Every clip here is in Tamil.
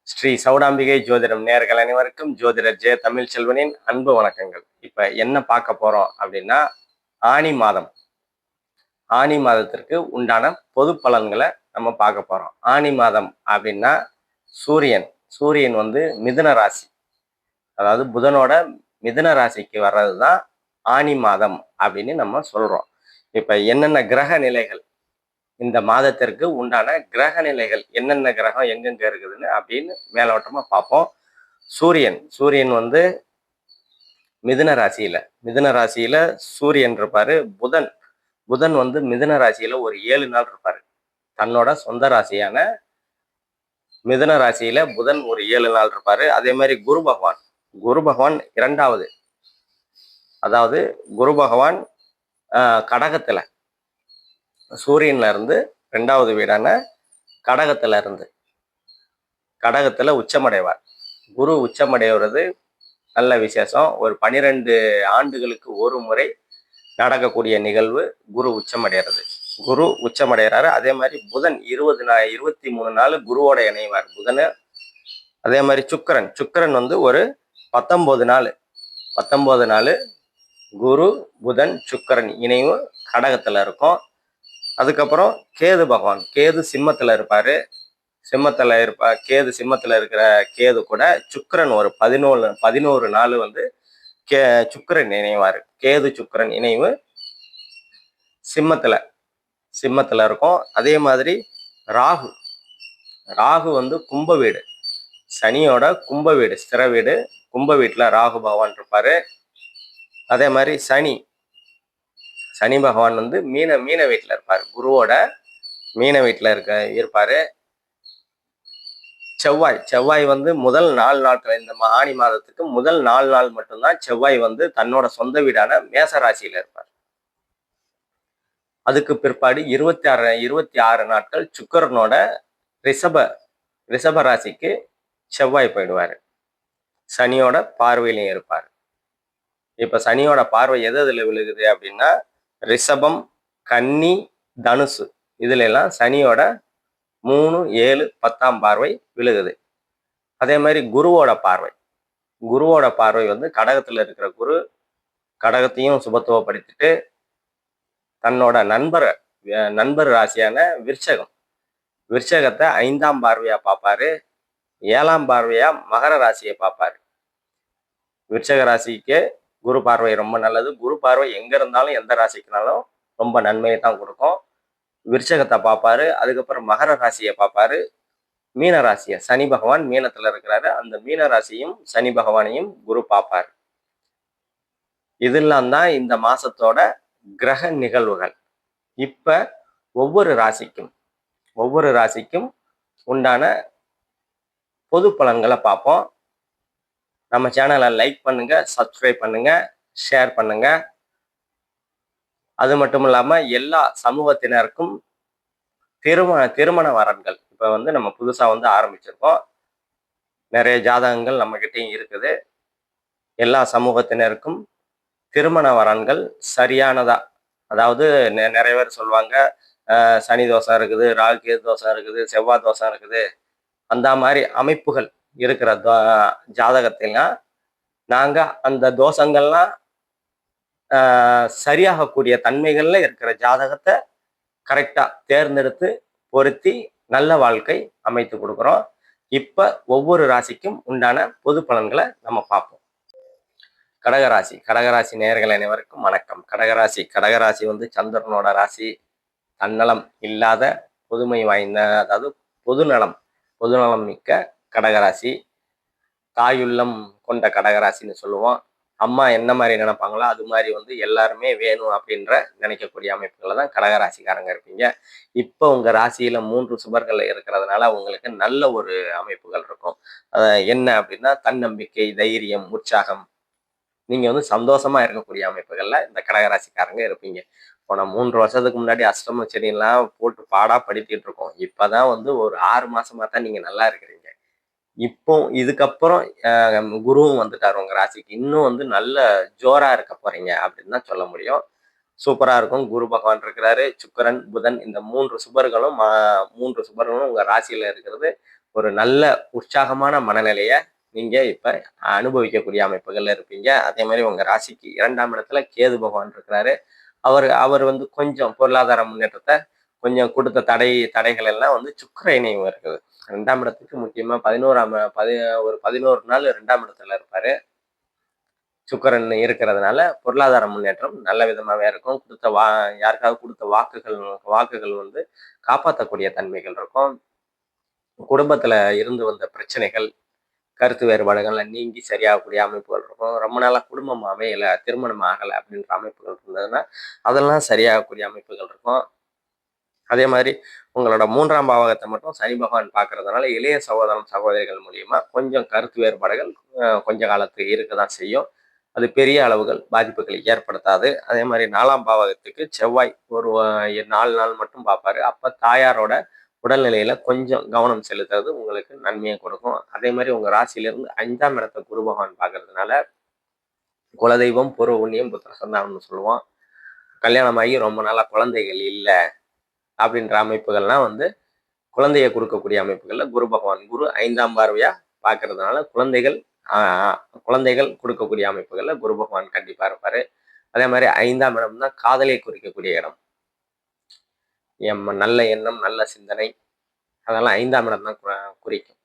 ஸ்ரீ சௌடாம்பிகை ஜோதிடம் நேயர்கள் அனைவருக்கும் ஜோதிடர் ஜெய தமிழ் செல்வனின் அன்பு வணக்கங்கள். இப்ப என்ன பார்க்க போறோம் அப்படின்னா, ஆனி மாதம். ஆனி மாதத்திற்கு உண்டான பொது பலன்களை நம்ம பார்க்க போறோம். ஆனி மாதம் அப்படின்னா சூரியன் சூரியன் வந்து மிதுன ராசி, அதாவது புதனோட மிதுன ராசிக்கு வர்றதுதான் ஆனி மாதம் அப்படின்னு நம்ம சொல்றோம். இப்ப என்னென்ன கிரக நிலைகள், இந்த மாதத்திற்கு உண்டான கிரக நிலைகள் என்னென்ன கிரகம் எங்கெங்க இருக்குதுன்னு அப்படின்னு மேலோட்டமா பார்ப்போம். சூரியன் வந்து மிதுன ராசியில சூரியன் இருப்பாரு. புதன் வந்து மிதுன ராசியில ஒரு 7 நாள் இருப்பாரு. தன்னோட சொந்த ராசியான மிதுன ராசியில புதன் ஒரு 7 நாள் இருப்பாரு. அதே மாதிரி குரு பகவான் இரண்டாவது, அதாவது குரு பகவான் கடகத்துல, சூரியன்ல இருந்து 2வது வீடான கடகத்துல உச்சமடைவார். குரு உச்சமடைவது நல்ல விசேஷம். ஒரு 12 ஆண்டுகளுக்கு ஒரு முறை நடக்கக்கூடிய நிகழ்வு குரு உச்சமடைகிறாரு. அதே மாதிரி புதன் 23 நாள் குருவோட இணைவார் புதன். அதே மாதிரி சுக்கிரன் வந்து ஒரு 19 நாள் குரு புதன் சுக்கிரன் இணைவு கடகத்துல இருக்கும். அதுக்கப்புறம் கேது சிம்மத்துல இருப்பாரு. கேது சிம்மத்துல இருக்கிற கேது கூட சுக்கிரன் ஒரு 11 நாள் வந்து சுக்கிரன் இணைவாரு. கேது சுக்கிரன் இணைவு சிம்மத்துல இருக்கும். அதே மாதிரி ராகு வந்து கும்ப வீடு, சனியோட கும்ப வீடு, ஸ்திர வீடு, கும்ப வீட்டுல ராகு பகவான் இருப்பாரு. அதே மாதிரி சனி பகவான் வந்து மீன வீட்டுல இருப்பாரு. குருவோட மீன வீட்டுல இருப்பாரு. செவ்வாய் வந்து முதல் 4 நாட்கள், இந்த ஆனி மாதத்துக்கு முதல் 4 நாள் மட்டும்தான் செவ்வாய் வந்து தன்னோட சொந்த வீடான மேச ராசியில இருப்பார். அதுக்கு பிற்பாடு 26 நாட்கள் சுக்கிரனோட ரிஷப ராசிக்கு செவ்வாய் போயிடுவாரு. சனியோட பார்வையிலையும் இருப்பார். இப்ப சனியோட பார்வை எதுல விழுகுது அப்படின்னா, ரிஷபம், கன்னி, தனுசு, இதுல எல்லாம் சனியோட 3, 7, 10ஆம் பார்வை விழுகுது. அதே மாதிரி குருவோட பார்வை வந்து கடகத்துல இருக்கிற குரு கடகத்தையும் சுபத்துவப்படுத்திட்டு தன்னோட நண்பர் ராசியான விருச்சகத்தை 5ஆம் பார்வையா பார்ப்பாரு. 7ஆம் பார்வையா மகர ராசியை பார்ப்பாரு. விருச்சக ராசிக்கு குரு பார்வை ரொம்ப நல்லது. குரு பார்வை எங்க இருந்தாலும் எந்த ராசிக்குனாலும் ரொம்ப நன்மையை தான் கொடுக்கும். விருச்சகத்தை பார்ப்பாரு. அதுக்கப்புறம் மகர ராசியை பார்ப்பாரு. மீன ராசியை, சனி பகவான் மீனத்துல இருக்கிறாரு, அந்த மீன ராசியும் சனி பகவானையும் குரு பார்ப்பாரு. இதெல்லாம் தான் இந்த மாசத்தோட கிரக நிகழ்வுகள். இப்ப ஒவ்வொரு ராசிக்கும் உண்டான பொது பலன்களை பார்ப்போம். நம்ம சேனலை லைக் பண்ணுங்க, சப்ஸ்கிரைப் பண்ணுங்க, ஷேர் பண்ணுங்க. அது மட்டும் இல்லாம எல்லா சமூகத்தினருக்கும் திருமண வரன்கள் இப்ப வந்து நம்ம புதுசா வந்து ஆரம்பிச்சிருக்கோம். நிறைய ஜாதகங்கள் நம்ம கிட்டையும் இருக்குது. எல்லா சமூகத்தினருக்கும் திருமண வரன்கள் சரியானதா, அதாவது நிறைய பேர் சொல்லுவாங்க சனி தோஷம் இருக்குது, ராகு கேது தோஷம் இருக்குது, செவ்வாய் தோஷம் இருக்குது, அந்த மாதிரி அமைப்புகள் இருக்கிற ஜாதகத்திலாம் நாங்க அந்த தோஷங்கள்லாம் சரியாகக்கூடிய தன்மைகள்ல இருக்கிற ஜாதகத்தை கரெக்டா தேர்ந்தெடுத்து பொருத்தி நல்ல வாழ்க்கை அமைத்து கொடுக்குறோம். இப்ப ஒவ்வொரு ராசிக்கும் உண்டான பொது பலன்களை நம்ம பார்ப்போம். கடகராசி நேயர்கள் அனைவருக்கும் வணக்கம். கடகராசி வந்து சந்திரனோட ராசி. தன்னலம் இல்லாத பொதுமை வாய்ந்த, அதாவது பொதுநலம் மிக்க கடகராசி. தாயுள்ளம் கொண்ட கடகராசின்னு சொல்லுவோம். அம்மா என்ன மாதிரி நினைப்பாங்களோ அது மாதிரி வந்து எல்லாருமே வேணும் அப்படின்ற நினைக்கக்கூடிய அமைப்புகளை தான் கடகராசிக்காரங்க இருப்பீங்க. இப்போ உங்க ராசியில 3 சுபர்கள் இருக்கிறதுனால உங்களுக்கு நல்ல ஒரு அமைப்புகள் இருக்கும். என்ன அப்படின்னா, தன்னம்பிக்கை, தைரியம், உற்சாகம், நீங்க வந்து சந்தோஷமா இருக்கக்கூடிய அமைப்புகள்ல இந்த கடகராசிக்காரங்க இருப்பீங்க. போன 3 வருஷத்துக்கு முன்னாடி அஷ்டம சனியெல்லாம் போட்டு பாடா படுத்திட்டு இருக்கோம். இப்பதான் வந்து ஒரு 6 மாசமா தான் நீங்க நல்லா இருக்கிறீங்க. இப்போ இதுக்கப்புறம் குருவும் வந்துட்டாரு உங்க ராசிக்கு. இன்னும் வந்து நல்ல ஜோரா இருக்க போறீங்க அப்படின்னு தான் சொல்ல முடியும். சூப்பரா இருக்கும். குரு பகவான் இருக்கிறாரு, சுக்கிரன், புதன், இந்த 3 சுபர்களும் உங்க ராசியில இருக்கிறது ஒரு நல்ல உற்சாகமான மனநிலைய நீங்க இப்ப அனுபவிக்கக்கூடிய அமைப்புகள்ல இருப்பீங்க. அதே மாதிரி உங்க ராசிக்கு 2ஆம் இடத்துல கேது பகவான் இருக்கிறாரு. அவர் அவர் வந்து கொஞ்சம் பொருளாதார முன்னேற்றத்த கொஞ்சம் கொடுத்த தடைகள் எல்லாம் வந்து சுக்கிர இணைவு இருக்குது. 2ஆம் இடத்துக்கு முக்கியமா 11ஆம் ஒரு 11 நாள் 2ஆம் இடத்துல இருப்பாரு. சுக்கிரன் இருக்கிறதுனால பொருளாதார முன்னேற்றம் நல்ல விதமாவே இருக்கும். யாருக்காவது கொடுத்த வாக்குகள் வந்து காப்பாற்றக்கூடிய தன்மைகள் இருக்கும். குடும்பத்துல இருந்து வந்த பிரச்சனைகள், கருத்து வேறுபாடுகள்லாம் நீங்கி சரியாகக்கூடிய அமைப்புகள் இருக்கும். ரொம்ப நாளா குடும்பம் அமையல, திருமணம் ஆகல அப்படின்ற அமைப்புகள் இருந்ததுன்னா, அதெல்லாம் சரியாகக்கூடிய அமைப்புகள் இருக்கும். அதே மாதிரி உங்களோட 3ஆம் பாவகத்தை மட்டும் சனி பகவான் பார்க்கறதுனால, இளைய சகோதரன், சகோதரிகள் மூலியமா கொஞ்சம் கருத்து வேறுபாடுகள் கொஞ்ச காலத்துக்கு இருக்கதான் செய்யும். அது பெரிய அளவுகள் பாதிப்புகளை ஏற்படுத்தாது. அதே மாதிரி 4ஆம் பாவகத்துக்கு செவ்வாய் ஒரு 4 நாள் மட்டும் பார்ப்பாரு. அப்ப தாயாரோட உடல்நிலையில கொஞ்சம் கவனம் செலுத்துறது உங்களுக்கு நன்மையை கொடுக்கும். அதே மாதிரி உங்க ராசியிலிருந்து 5ஆம் இடத்தை குரு பகவான் பார்க்கறதுனால, குலதெய்வம், பூர்வ புண்ணியம், புத்திர சந்தானம்னு சொல்லுவோம். கல்யாணமாகி ரொம்ப நாளா குழந்தைகள் இல்ல அப்படின்ற அமைப்புகள்லாம் வந்து குழந்தையை கொடுக்கக்கூடிய அமைப்புகள்ல குரு 5ஆம் பார்வையா பார்க்கறதுனால குழந்தைகள் கொடுக்கக்கூடிய அமைப்புகள்ல குரு பகவான் கண்டிப்பா இருப்பாரு. அதே மாதிரி 5ஆம் இடம் தான் காதலை குறிக்கக்கூடிய இடம். நல்ல எண்ணம், நல்ல சிந்தனை அதெல்லாம் 5ஆம் இடம் தான் குறிக்கும்.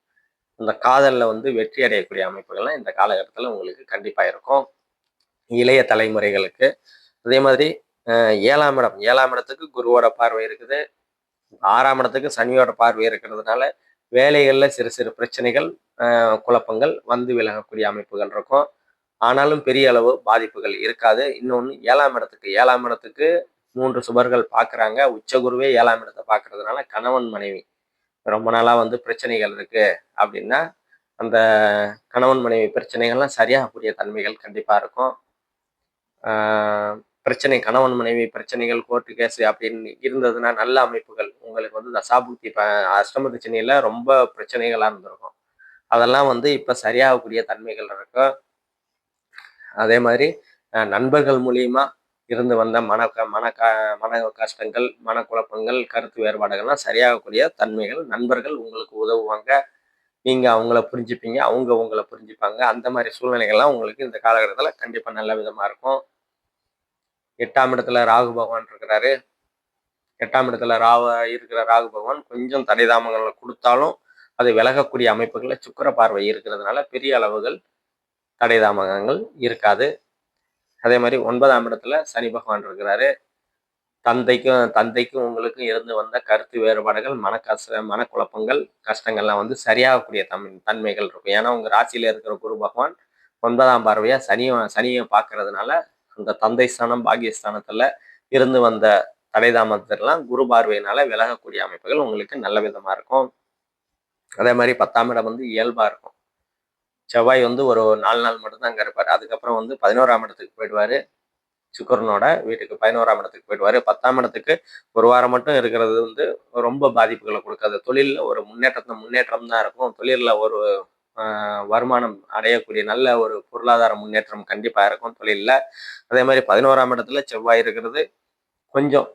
இந்த காதல்ல வந்து வெற்றி அடையக்கூடிய அமைப்புகள்லாம் இந்த காலகட்டத்துல உங்களுக்கு கண்டிப்பா இருக்கும். இளைய தலைமுறைகளுக்கு. அதே மாதிரி 7ஆம் இடத்துக்கு குருவோட பார்வை இருக்குது. 6ஆம் இடத்துக்கு சனியோட பார்வை இருக்கிறதுனால, வேலைகள்ல சிறு சிறு பிரச்சனைகள், குழப்பங்கள் வந்து விலகக்கூடிய அமைப்புகள் இருக்கும். ஆனாலும் பெரிய அளவு பாதிப்புகள் இருக்காது. இன்னொன்னு 7ஆம் இடத்துக்கு 3 சுபர்கள் பார்க்குறாங்க. உச்சகுருவே 7ஆம் இடத்தை பார்க்கறதுனால, கணவன், மனைவி ரொம்ப நாளா வந்து பிரச்சனைகள் இருக்கு அப்படின்னா, அந்த கணவன், மனைவி பிரச்சனைகள்லாம் சரியாகக்கூடிய தன்மைகள் கண்டிப்பா இருக்கும். பிரச்சனை கணவன் மனைவி பிரச்சனைகள், கோர்ட்டு கேஸ் அப்படின்னு இருந்ததுன்னா நல்ல அமைப்புகள் உங்களுக்கு வந்து தசாபுக்தி அஷ்டமத்து சனியில ரொம்ப பிரச்சனைகளா இருந்திருக்கும். அதெல்லாம் வந்து இப்ப சரியாகக்கூடிய தன்மைகள் இருக்கும். அதே மாதிரி நண்பர்கள் மூலியமா இருந்து வந்த மன கஷ்டங்கள், மனக்குழப்பங்கள், கருத்து வேறுபாடுகள்லாம் சரியாகக்கூடிய தன்மைகள். நண்பர்கள் உங்களுக்கு உதவுவாங்க. நீங்க அவங்கள புரிஞ்சுப்பீங்க, அவங்க உங்களை புரிஞ்சுப்பாங்க. அந்த மாதிரி சூழ்நிலைகள்லாம் உங்களுக்கு இந்த காலகட்டத்துல கண்டிப்பா நல்ல விதமா இருக்கும். 8ஆம் இடத்துல ராகு பகவான் இருக்கிறாரு. 8ஆம் இடத்துல இருக்கிற ராகு பகவான் கொஞ்சம் தடை தாமதங்களை கொடுத்தாலும் அது விலகக்கூடிய அமைப்புகள்ல சுக்கிர பார்வை இருக்கிறதுனால பெரிய அளவுகள் தடை தாமதங்கள் இருக்காது. அதே மாதிரி 9ஆம் இடத்துல சனி பகவான் இருக்கிறாரு. தந்தைக்கும் உங்களுக்கும் இருந்து வந்த கருத்து வேறுபாடுகள், மனக்குழப்பங்கள், கஷ்டங்கள்லாம் வந்து சரியாகக்கூடிய தன்மைகள் இருக்கும். ஏன்னா உங்க ராசியில இருக்கிற குரு பகவான் 9ஆம் பார்வையா சனியை பார்க்கறதுனால அந்த தந்தை ஸ்தானம், பாக்கியஸ்தானத்துல இருந்து வந்த தடை தாமதத்திலாம் குரு பார்வையினால விலகக்கூடிய அமைப்புகள் உங்களுக்கு நல்ல விதமா இருக்கும். அதே மாதிரி 10ஆம் இடம் வந்து இயல்பா இருக்கும். செவ்வாய் வந்து ஒரு 4 நாள் மட்டும் தான் அங்க இருப்பாரு. அதுக்கப்புறம் வந்து 11ஆம் இடத்துக்கு போயிடுவாரு. சுக்கிரனோட வீட்டுக்கு 11ஆம் இடத்துக்கு போயிடுவாரு. 10ஆம் இடத்துக்கு ஒரு வாரம் மட்டும் இருக்கிறது வந்து ரொம்ப பாதிப்புகளை கொடுக்காது. தொழில்ல ஒரு முன்னேற்றம் தான் இருக்கும். தொழில்ல ஒரு வருமானம் அடையக்கூடிய நல்ல ஒரு பொருளாதார முன்னேற்றம் கண்டிப்பா இருக்கும் தொழில்ல. அதே மாதிரி 11ஆம் இடத்துல செவ்வாய் இருக்கிறது கொஞ்சம்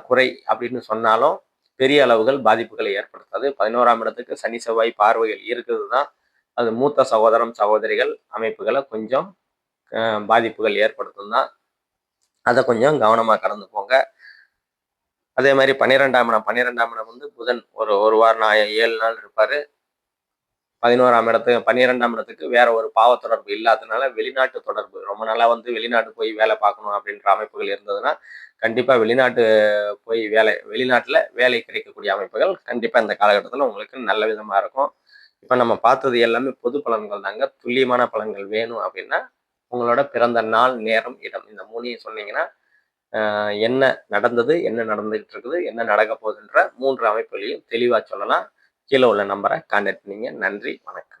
குறை அப்படின்னு சொன்னாலும் பெரிய அளவுகள் பாதிப்புகளை ஏற்படுத்தாது. 11ஆம் இடத்துக்கு சனி செவ்வாய் பார்வைகள் இருக்குது தான். அது மூத்த சகோதரம், சகோதரிகள் அமைப்புகளை கொஞ்சம் பாதிப்புகள் ஏற்படுத்தும் தான். அதை கொஞ்சம் கவனமா கடந்து போங்க. அதே மாதிரி 12ஆம் இடம் வந்து புதன் ஒரு வாரம் 7 நாள் இருப்பாரு. 12ஆம் இடத்துக்கு வேற ஒரு பாவ தொடர்பு இல்லாததுனால வெளிநாட்டு தொடர்பு ரொம்ப நாளா வந்து வெளிநாட்டு போய் வேலை பார்க்கணும் அப்படின்ற அமைப்புகள் இருந்ததுன்னா கண்டிப்பா வெளிநாட்டுல வேலை கிடைக்கக்கூடிய அமைப்புகள் கண்டிப்பா இந்த காலகட்டத்தில் உங்களுக்கு நல்ல விதமா இருக்கும். இப்ப நம்ம பார்த்தது எல்லாமே பொது பலன்கள் தாங்க. துல்லியமான பலன்கள் வேணும் அப்படின்னா உங்களோட பிறந்த நாள், நேரம், இடம் இந்த 3ஐயும் சொன்னீங்கன்னா என்ன நடந்தது, என்ன நடந்துகிட்டு இருக்குது, என்ன நடக்க போகுதுன்ற 3 அமைப்புகளையும் தெளிவா சொல்லலாம். கீழே உள்ள நம்பரை கான்டாக்ட் பண்ணீங்க. நன்றி, வணக்கம்.